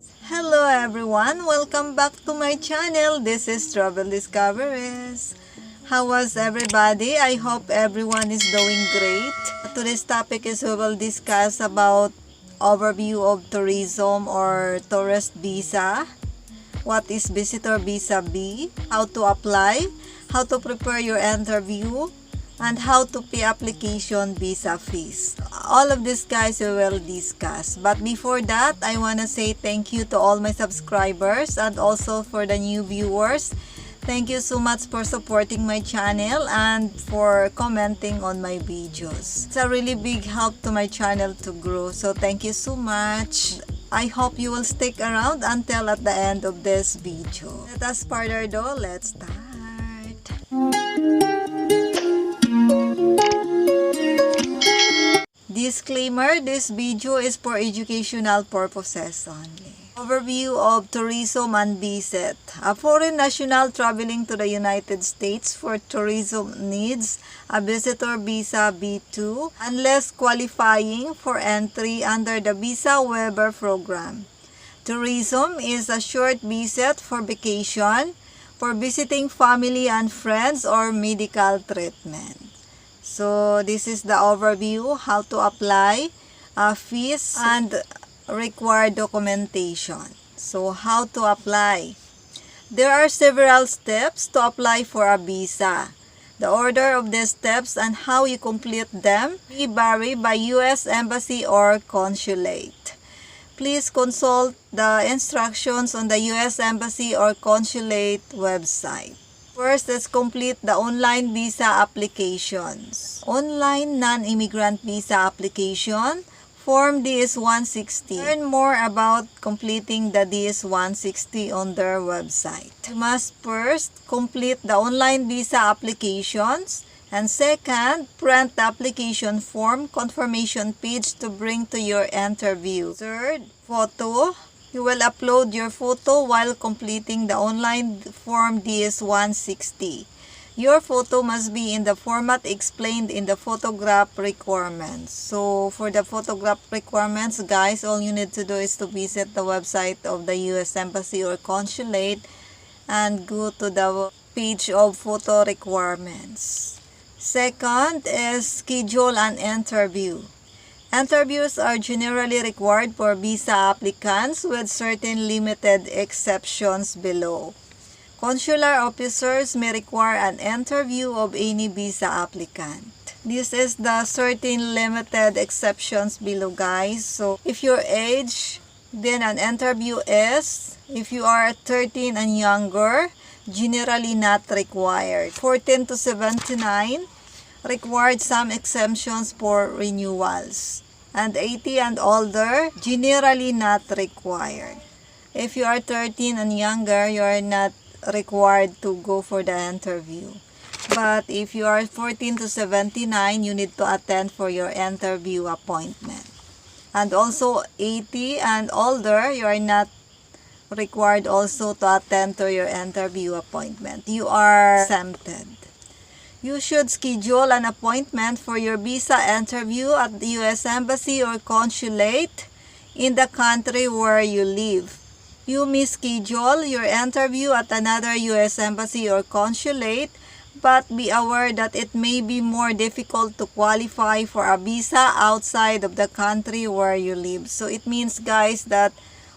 Hello everyone! Welcome back to my channel. This is Travel Discoveries. How was everybody? I hope everyone is doing great. Today's topic is we will discuss about overview of tourism or tourist visa. What is visitor visa B? How to apply? How to prepare your interview? And how to pay application visa fees. All of this guys we will discuss. But before that, I want to say thank you to all my subscribers and also for the new viewers. Thank you so much for supporting my channel and for commenting on my videos. It's a really big help to my channel to grow. So thank you so much. I hope you will stick around until at the end of this video. Let us further ado, let's start. Disclaimer, this video is for educational purposes only. Overview of tourism and visit. A foreign national traveling to the United States for tourism needs a visitor visa B2 unless qualifying for entry under the visa waiver program. Tourism is a short visit for vacation, for visiting family and friends, or medical treatment. So this is the overview, how to apply, fees, and required documentation. So how to apply? There are several steps to apply for a visa. The order of these steps and how you complete them may vary by U.S. Embassy or Consulate. Please consult the instructions on the U.S. Embassy or Consulate website. First, let's complete the online visa applications. Online non-immigrant visa application, Form DS-160. Learn more about completing the DS-160 on their website. You must first complete the online visa applications, and second, print the application form confirmation page to bring to your interview. Third, photo. You will upload your photo while completing the online form DS-160. Your photo must be in the format explained in the photograph requirements. So for the photograph requirements, guys, all you need to do is to visit the website of the U.S. Embassy or Consulate and go to the page of photo requirements. Second is schedule an interview. Interviews are generally required for visa applicants with certain limited exceptions below. Consular officers may require an interview of any visa applicant. This is the certain limited exceptions below, guys. So if your age, then an interview is, if you are 13 and younger, generally not required. 14 to 79, required some exemptions for renewals. And 80 and older, generally not required. If you are 13 and younger, you are not required to go for the interview. But if you are 14 to 79, you need to attend for your interview appointment. And also 80 and older, you are not required also to attend to your interview appointment. You are exempted. You should schedule an appointment for your visa interview at the U.S. Embassy or Consulate in the country where you live. You may schedule your interview at another U.S. Embassy or Consulate, but be aware that it may be more difficult to qualify for a visa outside of the country where you live. So it means, guys, that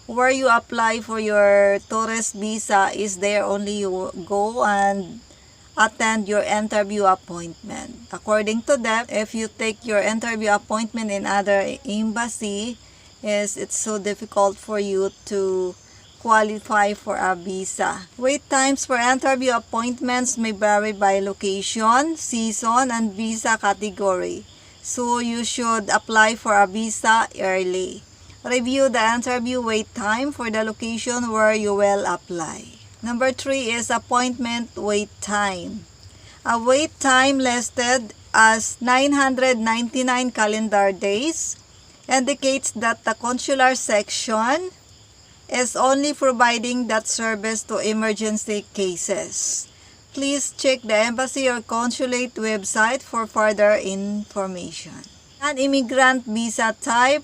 where you apply for your tourist visa is there only you go and attend your interview appointment. According to them, if you take your interview appointment in other embassy, it's so difficult for you to qualify for a visa. Wait times for interview appointments may vary by location, season, and visa category. So you should apply for a visa early. Review the interview wait time for the location where you will apply. Number 3 is appointment wait time. A wait time listed as 999 calendar days indicates that the consular section is only providing that service to emergency cases. Please check the embassy or consulate website for further information. An immigrant visa type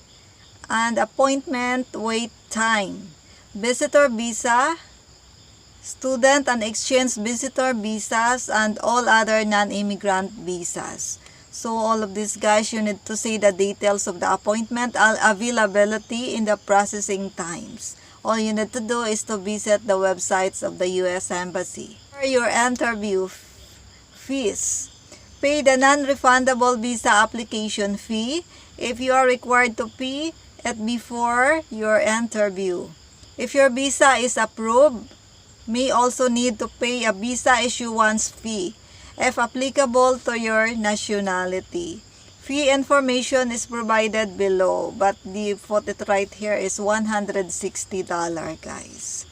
and appointment wait time. visitor visa, student and exchange visitor visas, and all other non-immigrant visas. So all of this, guys, you need to see the details of the appointment and availability in the processing times. All you need to do is to visit the websites of the U.S. Embassy. For your interview fees, pay the non-refundable visa application fee if you are required to pay it before your interview. If your visa is approved, may also need to pay a visa issuance fee if applicable to your nationality. Fee information is provided below, but the put it right here is $160, guys.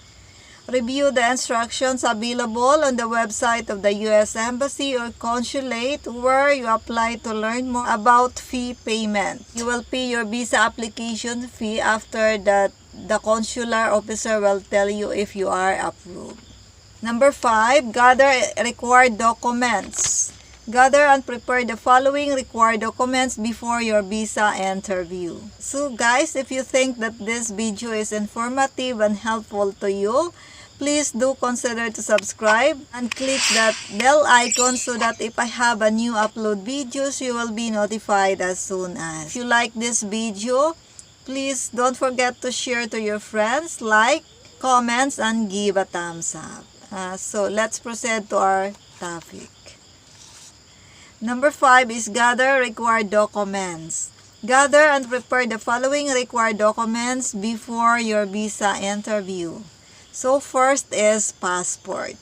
Review the instructions available on the website of the U.S. Embassy or Consulate where you apply to learn more about fee payment. You will pay your visa application fee after that. The consular officer will tell you if you are approved. Number 5, gather required documents. Gather and prepare the following required documents before your visa interview. So guys, if you think that this video is informative and helpful to you, please do consider to subscribe and click that bell icon so that if I have a new upload videos, you will be notified as soon as. If you like this video, please don't forget to share to your friends, like, comments, and give a thumbs up. So let's proceed to our topic. Number 5 is gather required documents. Gather and prepare the following required documents before your visa interview. So first is passport.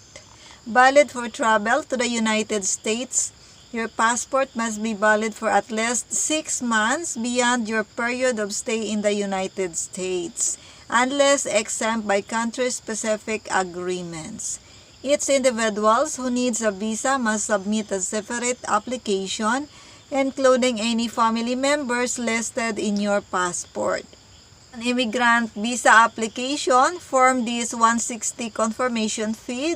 Valid for travel to the United States. Your passport must be valid for at least 6 months beyond your period of stay in the United States, unless exempt by country-specific agreements. Each individual who needs a visa must submit a separate application, including any family members listed in your passport. An immigrant visa application form this 160 confirmation fee,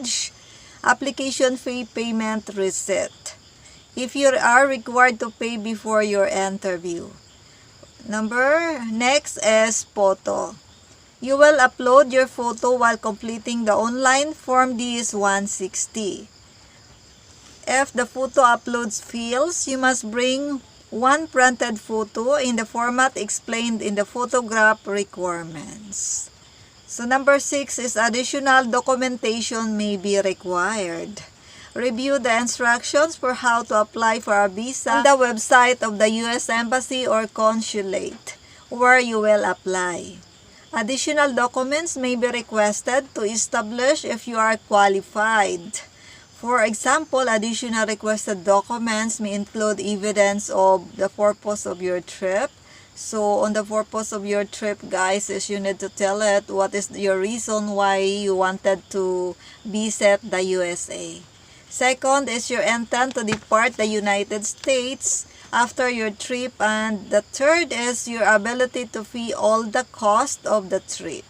application fee payment receipt, if you are required to pay before your interview. Next is photo. You will upload your photo while completing the online form DS-160. If the photo uploads fails, you must bring one printed photo in the format explained in the photograph requirements. So number 6 is additional documentation may be required. Review the instructions for how to apply for a visa on the website of the U.S. Embassy or Consulate where you will apply. Additional documents may be requested to establish if you are qualified. For example, additional requested documents may include evidence of the purpose of your trip. So, on the purpose of your trip, guys, is you need to tell it what is your reason why you wanted to visit the USA. Second is your intent to depart the United States after your trip, and the third is your ability to pay all the cost of the trip.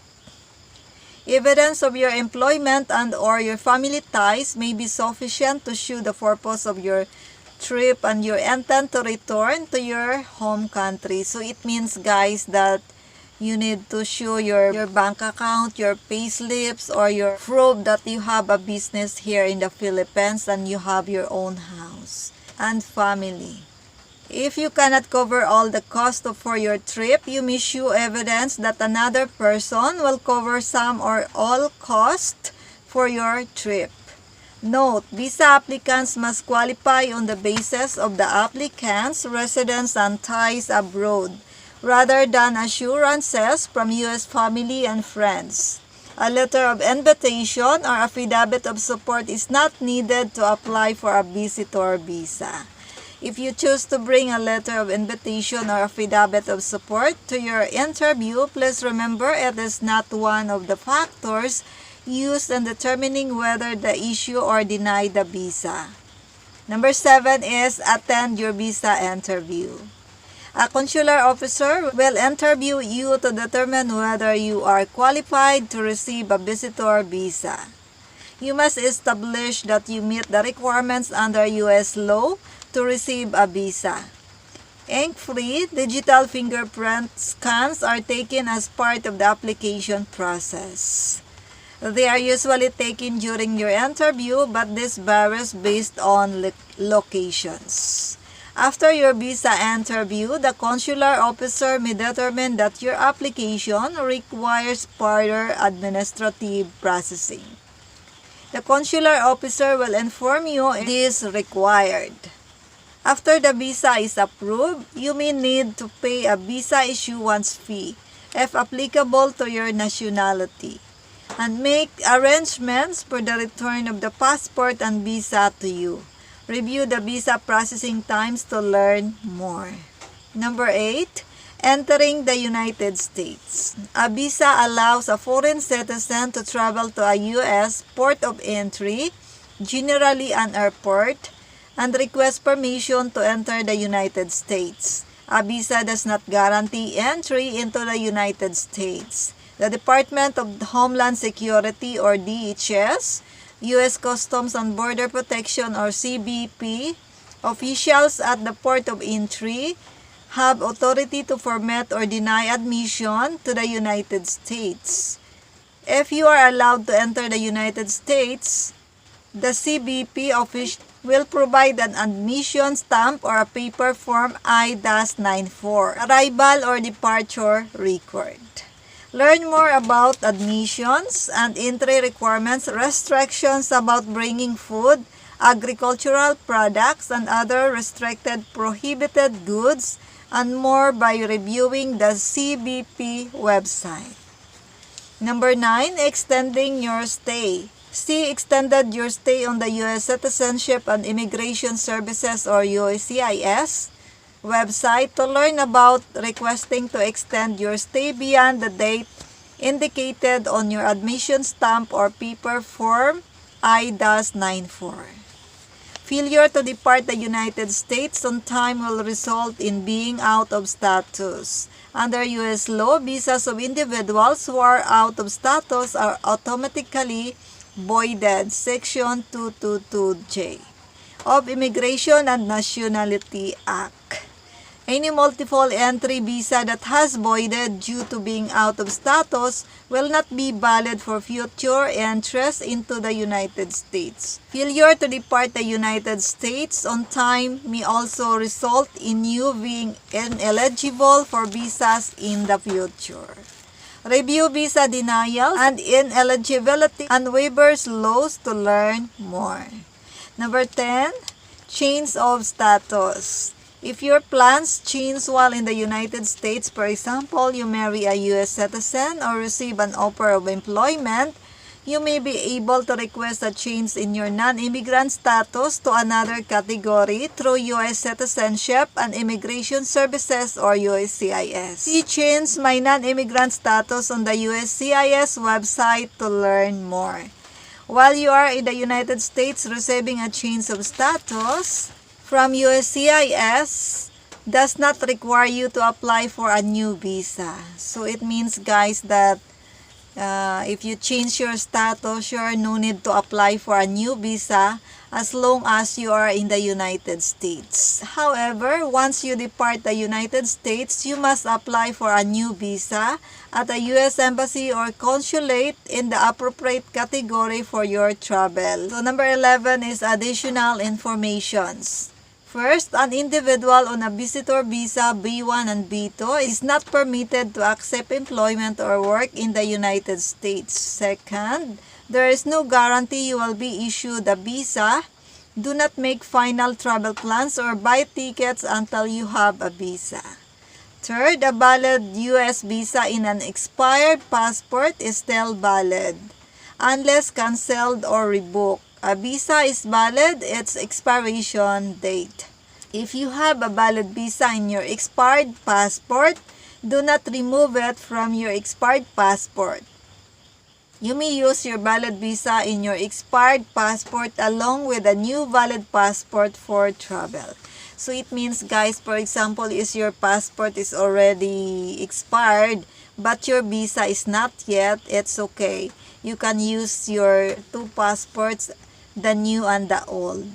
Evidence of your employment and or your family ties may be sufficient to show the purpose of your trip and your intent to return to your home country. So it means, guys, that you need to show your bank account, your payslips, or your proof that you have a business here in the Philippines and you have your own house and family. If you cannot cover all the cost for your trip, you may show evidence that another person will cover some or all cost for your trip. Note, visa applicants must qualify on the basis of the applicant's residence and ties abroad, rather than assurances from U.S. family and friends. A letter of invitation or affidavit of support is not needed to apply for a visitor visa. If you choose to bring a letter of invitation or affidavit of support to your interview, please remember it is not one of the factors used in determining whether to issue or deny the visa. Number 7 is attend your visa interview. A consular officer will interview you to determine whether you are qualified to receive a visitor visa. You must establish that you meet the requirements under U.S. law to receive a visa. Ink-free, digital fingerprint scans are taken as part of the application process. They are usually taken during your interview, but this varies based on locations. After your visa interview, the consular officer may determine that your application requires further administrative processing. The consular officer will inform you if this is required. After the visa is approved, you may need to pay a visa issuance fee, if applicable to your nationality, and make arrangements for the return of the passport and visa to you. Review the visa processing times to learn more. Number 8. Entering the United States. A visa allows a foreign citizen to travel to a U.S. port of entry, generally an airport, and request permission to enter the United States. A visa does not guarantee entry into the United States. The Department of Homeland Security or DHS, U.S. Customs and Border Protection or CBP, officials at the port of entry have authority to permit or deny admission to the United States. If you are allowed to enter the United States, the CBP official will provide an admission stamp or a paper form I-94, arrival or departure record. Learn more about admissions and entry requirements, restrictions about bringing food, agricultural products, and other restricted prohibited goods, and more by reviewing the CBP website. Number 9. Extending your stay. See extended your stay on the U.S. Citizenship and Immigration Services or USCIS website to learn about requesting to extend your stay beyond the date indicated on your admission stamp or paper form I-94. Failure to depart the United States on time will result in being out of status. Under U.S. law, visas of individuals who are out of status are automatically voided. Section 222J of Immigration and Nationality Act. Any multiple entry visa that has voided due to being out of status will not be valid for future entrance into the United States. Failure to depart the United States on time may also result in you being ineligible for visas in the future. Review visa denial and ineligibility and waivers laws to learn more. Number 10. Change of status. If your plans change while in the United States, for example, you marry a U.S. citizen or receive an offer of employment, you may be able to request a change in your non-immigrant status to another category through U.S. Citizenship and Immigration Services or USCIS. See Change My Non-Immigrant Status on the USCIS website to learn more. While you are in the United States, receiving a change of status from USCIS does not require you to apply for a new visa. So it means, guys, that if you change your status, you're no need to apply for a new visa as long as you are in the United States. However, once you depart the United States, you must apply for a new visa at a U.S. Embassy or consulate in the appropriate category for your travel. So number 11 is additional informations. First, an individual on a visitor visa B1 and B2 is not permitted to accept employment or work in the United States. Second, there is no guarantee you will be issued a visa. Do not make final travel plans or buy tickets until you have a visa. Third, a valid U.S. visa in an expired passport is still valid, unless cancelled or revoked. A visa is valid its expiration date. If you have a valid visa in your expired passport, do not remove it from your expired passport. You may use your valid visa in your expired passport along with a new valid passport for travel. So it means, guys, for example, is your passport is already expired but your visa is not yet, it's okay. You can use your two passports, the new and the old.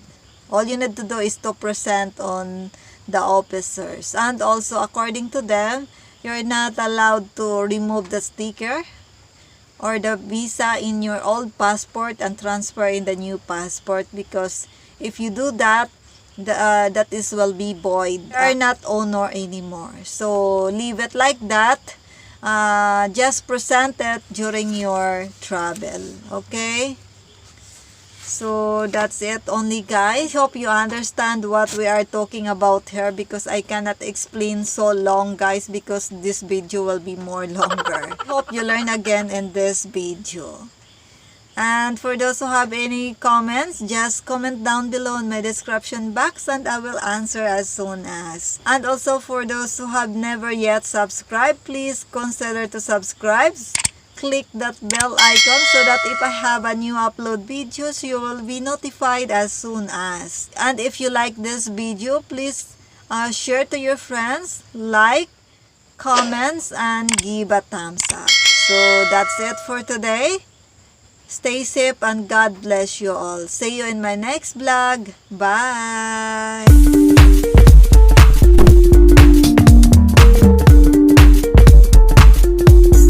All you need to do is to present on the officers. And also, according to them, you're not allowed to remove the sticker or the visa in your old passport and transfer in the new passport, because if you do that, that is will be void. You are not owner anymore. So leave it like that. Just present it during your travel. Okay? So that's it only, guys. Hope you understand what we are talking about here, because I cannot explain so long, guys, because this video will be more longer. Hope you learn again in this video. And for those who have any comments, just comment down below in my description box and I will answer as soon as. And also for those who have never yet subscribed, please consider to subscribe. Click that bell icon so that if I have a new upload videos, you will be notified as soon as. And if you like this video, please share to your friends, like, comments, and give a thumbs up. So that's it for today. Stay safe and God bless you all. See you in my next vlog. Bye!